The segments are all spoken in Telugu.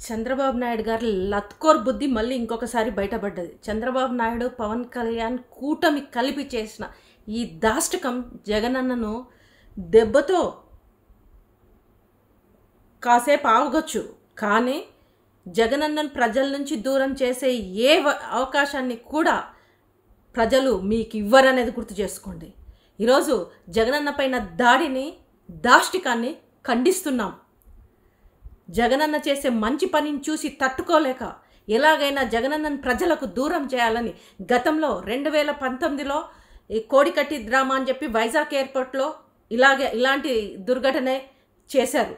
చంద్రబాబు నాయుడు గారి లత్కోర్ బుద్ధి మళ్ళీ ఇంకొకసారి బయటపడ్డది. చంద్రబాబు నాయుడు, పవన్ కళ్యాణ్ కూటమి కలిపి చేసిన ఈ దాష్టికం జగనన్నను దెబ్బతో కాసేపు ఆగొచ్చు, కానీ జగనన్నను ప్రజల నుంచి దూరం చేసే అవకాశాన్ని కూడా ప్రజలు మీకు ఇవ్వరనేది గుర్తు చేసుకోండి. ఈరోజు జగనన్న పైన దాడిని, దాష్టికాన్ని ఖండిస్తున్నాం. జగనన్న చేసే మంచి పనిని చూసి తట్టుకోలేక ఎలాగైనా జగనన్నను ప్రజలకు దూరం చేయాలని గతంలో 2019లో ఈ కోడికట్టి డ్రామా అని చెప్పి వైజాగ్ ఎయిర్పోర్ట్లో ఇలాంటి దుర్ఘటనే చేశారు.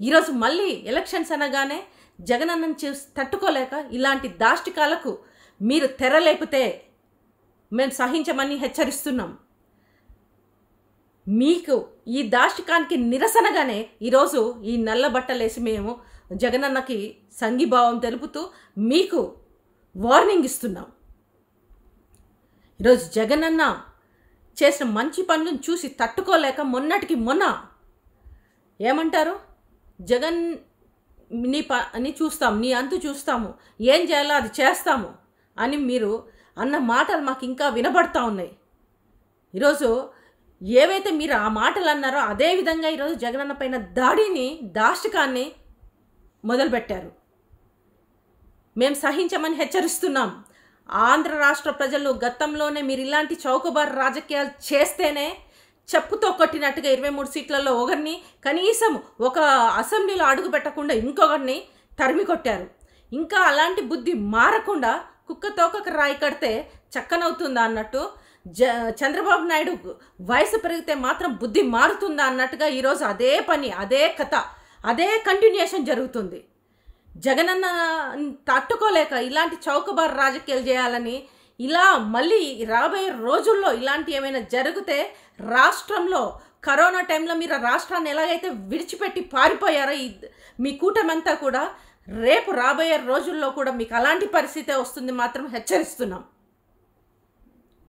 ఈరోజు మళ్ళీ ఎలక్షన్స్ అనగానే జగనన్నను చూసి తట్టుకోలేక ఇలాంటి దాష్టికాలకు మీరు తెరలేపితే మేము సహించమని హెచ్చరిస్తున్నాం. మీకు ఈ దాష్టికానికి నిరసనగానే ఈరోజు ఈ నల్ల బట్టలేసి మేము జగనన్నకి సంఘీభావం తెలుపుతూ మీకు వార్నింగ్ ఇస్తున్నాం. ఈరోజు జగనన్న చేసిన మంచి పనులను చూసి తట్టుకోలేక మొన్నటికి మొన్న ఏమంటారు, జగన్ నీ చూస్తాం, నీ అంతు చూస్తాము, ఏం చేయాలో అది చేస్తాము అని మీరు అన్న మాటలు మాకు ఇంకా వినబడతా ఉన్నాయి. ఈరోజు ఏవైతే మీరు ఆ మాటలు అన్నారో అదేవిధంగా ఈరోజు జగనన్న పైన దాడిని, దాష్టికాన్ని మొదలుపెట్టారు. మేము సహించమని హెచ్చరిస్తున్నాం. ఆంధ్ర రాష్ట్ర ప్రజలు గతంలోనే మీరు ఇలాంటి చౌకబారు రాజకీయాలు చేస్తేనే చెప్పుతో కొట్టినట్టుగా 23 సీట్లలో ఒకరిని, కనీసం ఒక అసెంబ్లీలో అడుగు పెట్టకుండా ఇంకొకరిని తరిమి కొట్టారు. ఇంకా అలాంటి బుద్ధి మారకుండా కుక్క తోకకు రాయి కడితే చక్కనవుతుందా అన్నట్టు చంద్రబాబు నాయుడు వయసు పెరిగితే మాత్రం బుద్ధి మారుతుందా అన్నట్టుగా ఈరోజు అదే పని, అదే కథ, అదే కంటిన్యూషన్ జరుగుతుంది. జగనన్న తట్టుకోలేక ఇలాంటి చౌకబారు రాజకీయాలు చేయాలని, ఇలా మళ్ళీ రాబోయే రోజుల్లో ఇలాంటి ఏమైనా జరిగితే రాష్ట్రంలో కరోనా టైంలో మీరు రాష్ట్రాన్ని ఎలాగైతే విడిచిపెట్టి పారిపోయారో మీ కూటమంతా కూడా రేపు రాబోయే రోజుల్లో కూడా మీకు అలాంటి పరిస్థితే వస్తుంది మాత్రం హెచ్చరిస్తున్నాం.